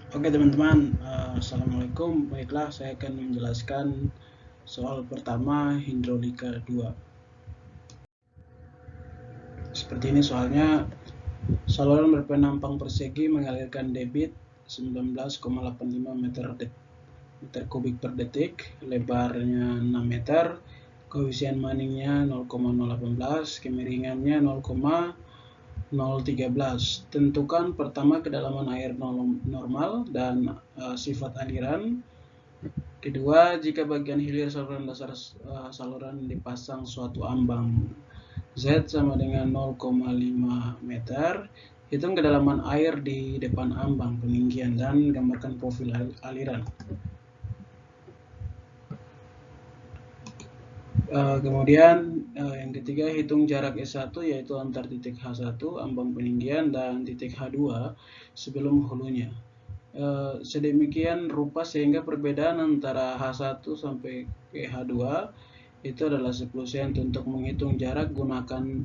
Oke teman-teman, Assalamualaikum. Baiklah, saya akan menjelaskan soal pertama hidrolika 2. Seperti ini soalnya, saluran berpenampang persegi mengalirkan debit 19,85 meter kubik per detik, lebarnya 6 meter, koefisien maningnya 0,018, kemiringannya 0,013. Tentukan pertama kedalaman air normal dan sifat aliran. Kedua, jika bagian hilir saluran dasar saluran dipasang suatu ambang Z sama dengan 0,5 meter, hitung kedalaman air di depan ambang peninggian dan gambarkan profil aliran. Kemudian yang ketiga, hitung jarak S1 yaitu antar titik H1 ambang peninggian dan titik H2 sebelum hulunya. Sedemikian rupa sehingga perbedaan antara H1 sampai ke H2 itu adalah 10 cm. Untuk menghitung jarak gunakan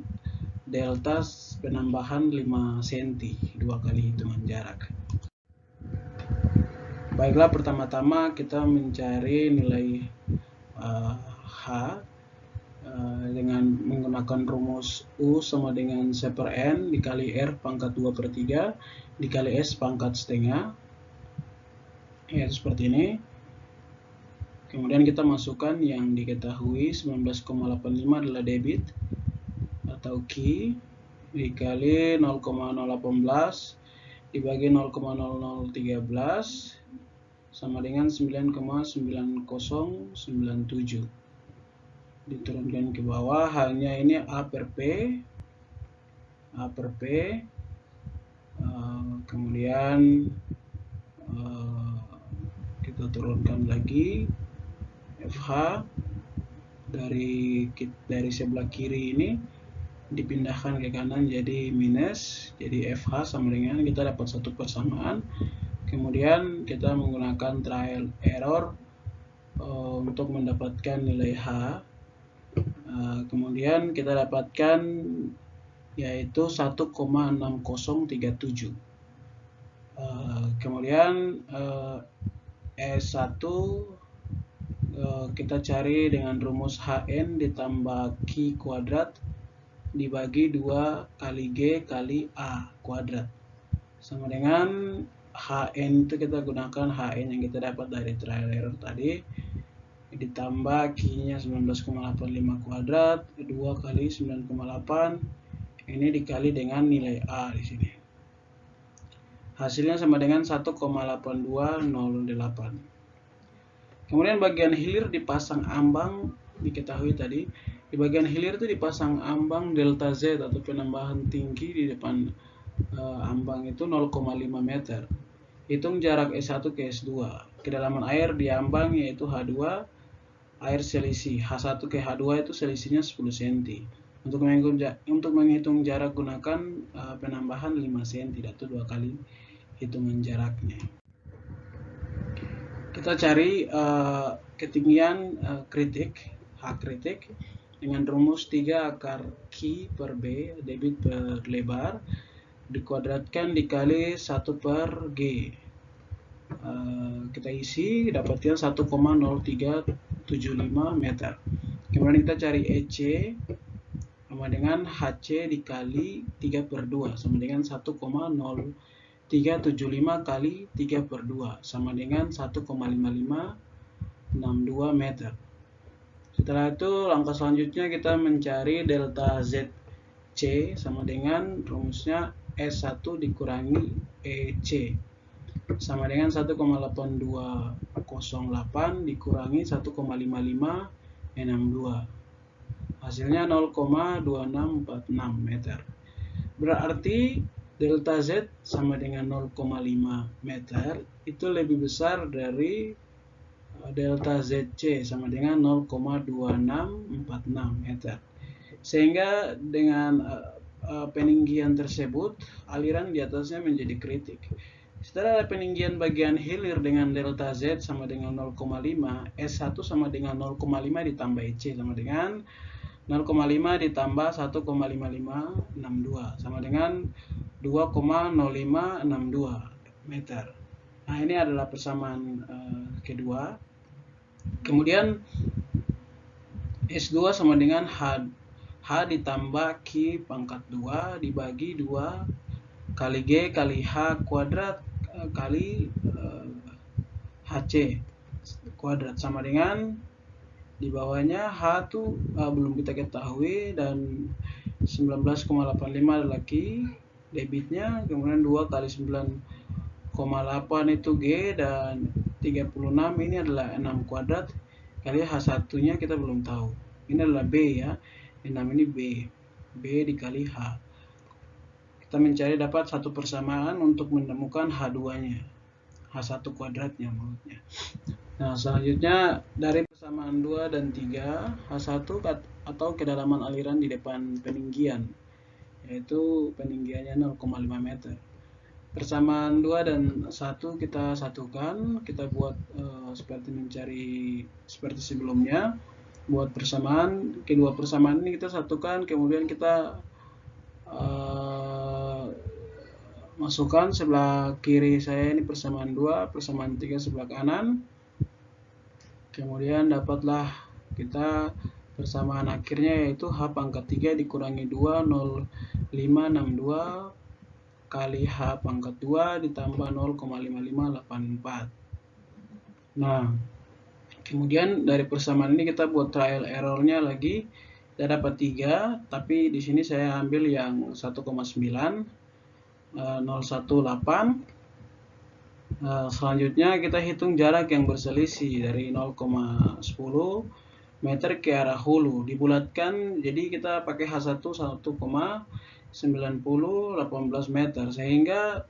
delta penambahan 5 cm, 2 kali hitungan jarak. Baiklah, pertama-tama kita mencari nilai H dengan menggunakan rumus U sama dengan C per N dikali R pangkat 2/3 dikali S pangkat setengah, ya seperti ini. Kemudian kita masukkan yang diketahui 19,85 adalah debit atau Q dikali 0,018 dibagi 0,0013 sama dengan 9,9097. Diturunkan ke bawah, hanya ini A per P, kemudian kita turunkan lagi FH dari sebelah kiri ini dipindahkan ke kanan jadi minus, jadi FH sama dengan kita dapat satu persamaan. Kemudian kita menggunakan trial error untuk mendapatkan nilai H. Kemudian kita dapatkan yaitu 1,6037. Kemudian S1 kita cari dengan rumus HN ditambah Q kuadrat dibagi 2 kali G kali A kuadrat sama dengan HN itu kita gunakan HN yang kita dapat dari trial error tadi ditambah Q-nya 19,85 kuadrat 2 kali 9,8 ini dikali dengan nilai A di sini. Hasilnya sama dengan 1,8208. Kemudian bagian hilir dipasang ambang, diketahui tadi di bagian hilir itu dipasang ambang delta Z atau penambahan tinggi di depan ambang itu 0,5 meter. Hitung jarak S1 ke S2. Kedalaman air di ambang yaitu H2, air selisih H1 ke H2 itu selisihnya 10 cm. Untuk menghitung jarak gunakan penambahan 5 cm atau 2 kali hitungan jaraknya. Kita cari ketinggian kritik, H kritik dengan rumus 3 akar Q per B, debit per lebar, dikuadratkan dikali 1 per G. Kita isi, dapatnya 1,0375 meter. Kemudian kita cari EC sama dengan HC dikali 3/2 sama dengan 1,0375 kali 3/2 sama dengan 1,5562 meter. Setelah itu langkah selanjutnya kita mencari delta ZC sama dengan rumusnya S1 dikurangi EC sama dengan 1,8208 dikurangi 1,5562. Hasilnya 0,2646 meter. Berarti delta Z sama dengan 0,5 meter itu lebih besar dari delta ZC sama dengan 0,2646 meter. Sehingga dengan peninggian tersebut aliran di atasnya menjadi kritik. Setelah peninggian bagian hilir dengan delta Z sama dengan 0,5, S1 sama dengan 0,5 ditambah EC sama dengan 0,5 ditambah 1,5562 sama dengan 2,0562 meter. Nah, ini adalah persamaan kedua. Kemudian S2 sama dengan H ditambah Q pangkat 2 dibagi 2 kali G kali H kuadrat kali HC kuadrat sama dengan di bawahnya H itu belum kita ketahui dan 19,85 adalah Q debitnya, kemudian 2 kali 9,8 itu G dan 36 ini adalah 6 kuadrat kali H1 nya kita belum tahu. Ini adalah B ya. 6 ini B dikali H. Kita mencari dapat satu persamaan untuk menemukan H2 nya. H1 kuadratnya maksudnya. Nah, selanjutnya dari persamaan 2 dan 3, H1 atau kedalaman aliran di depan peninggian, yaitu peninggiannya 0,5 meter. Persamaan 2 dan 1 kita satukan, kita buat seperti sebelumnya. Buat persamaan, kedua persamaan ini kita satukan, kemudian kita masukkan sebelah kiri saya ini persamaan 2, persamaan 3 sebelah kanan. Kemudian dapatlah kita persamaan akhirnya yaitu H pangkat 3 dikurangi 2, 0,562 kali H pangkat 2 ditambah 0,5584. Nah, kemudian dari persamaan ini kita buat trial errornya lagi. Kita dapat 3, tapi di sini saya ambil yang 1,9018. Selanjutnya kita hitung jarak yang berselisih dari 0,10 meter ke arah hulu. Dibulatkan, jadi kita pakai H1 1,9018 meter, sehingga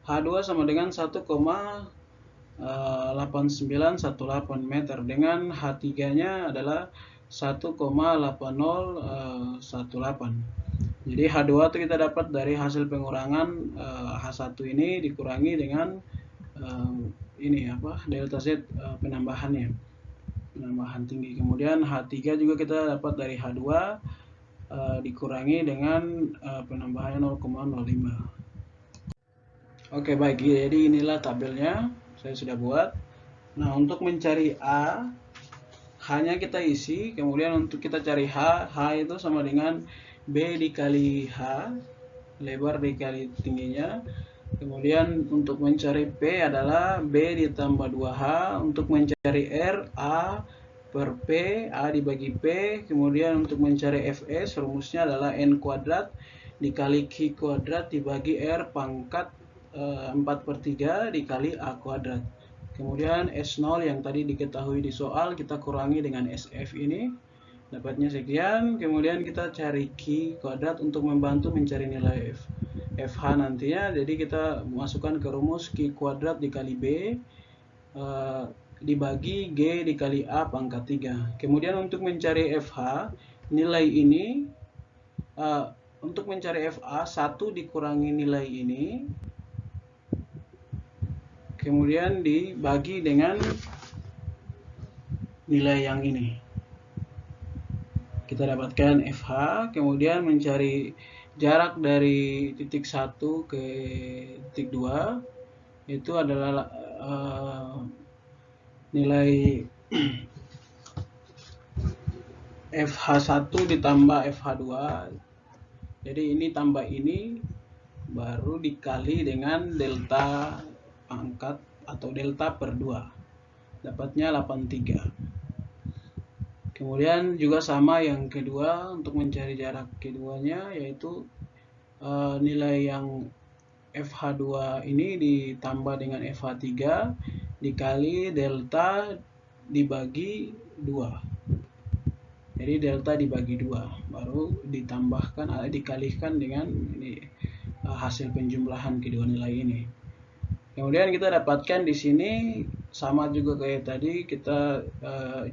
H2 sama dengan 1,8918 meter, dengan H3 nya adalah 1,8018. Jadi H2 itu kita dapat dari hasil pengurangan H1 ini dikurangi dengan ini apa, delta Z penambahan tinggi. Kemudian H3 juga kita dapat dari H2 dikurangi dengan penambahannya 0,05. Oke, baik, jadi inilah tabelnya saya sudah buat. Nah, untuk mencari A, H-nya kita isi, kemudian untuk kita cari H itu sama dengan B dikali H, lebar dikali tingginya. Kemudian untuk mencari P adalah B ditambah 2H. Untuk mencari R, A per P, A dibagi P. Kemudian untuk mencari Fs, rumusnya adalah N kuadrat dikali Q kuadrat dibagi R pangkat 4/3 dikali A kuadrat. Kemudian S0 yang tadi diketahui di soal kita kurangi dengan SF ini, dapatnya sekian. Kemudian kita cari Q kuadrat untuk membantu mencari nilai FH nantinya. Jadi kita masukkan ke rumus Q kuadrat dikali B dibagi G dikali A pangkat 3. Kemudian untuk mencari FH, nilai ini untuk mencari FA 1 dikurangi nilai ini, kemudian dibagi dengan nilai yang ini. Kita dapatkan FH, kemudian mencari jarak dari titik 1 ke titik 2, itu adalah nilai FH1 ditambah FH2. Jadi ini tambah ini baru dikali dengan delta pangkat atau delta per 2, dapatnya 83. Kemudian juga sama yang kedua, untuk mencari jarak keduanya yaitu nilai yang FH2 ini ditambah dengan FH3 dikali delta dibagi 2. Jadi delta dibagi 2 baru ditambahkan dikalikan dengan ini hasil penjumlahan kedua nilai ini. Kemudian kita dapatkan di sini sama juga kayak tadi, kita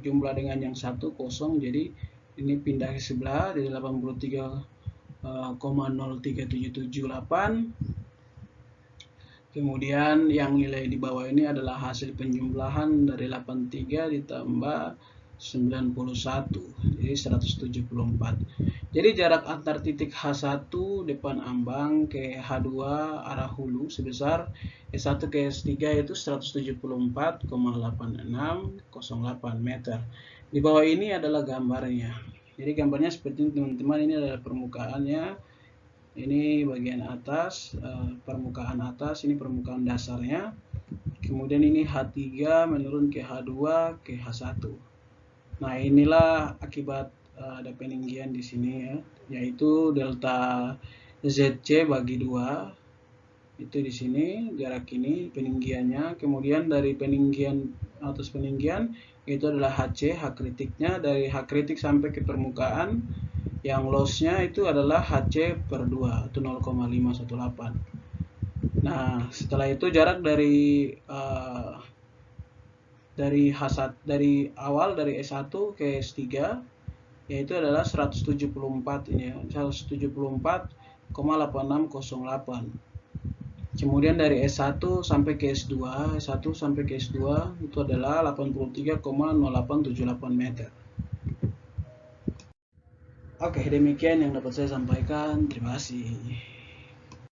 jumlah dengan yang 1 kosong, jadi ini pindah ke sebelah dari 83,03778. Kemudian yang nilai di bawah ini adalah hasil penjumlahan dari 83 ditambah jadi 174. Jadi jarak antar titik H1 depan ambang ke H2 arah hulu sebesar S1 ke S3 itu 174,8608 meter. Di bawah ini adalah gambarnya. Jadi gambarnya seperti ini teman-teman, ini adalah permukaannya. Ini bagian atas, permukaan atas, ini permukaan dasarnya. Kemudian ini H3 menurun ke H2 ke H1. Nah, inilah akibat ada peninggian di sini ya, yaitu delta ZC bagi 2. Itu di sini jarak ini peninggiannya. Kemudian dari peninggian atas peninggian itu adalah HC, H kritiknya. Dari H kritik sampai ke permukaan yang lossnya itu adalah HC per 2 atau 0,518. Nah, setelah itu jarak dari dari awal dari S1 ke S3 yaitu adalah 174 ini ya, 174,8608. Kemudian dari S1 sampai ke S2, itu adalah 83,0878 meter. Oke, demikian yang dapat saya sampaikan. Terima kasih.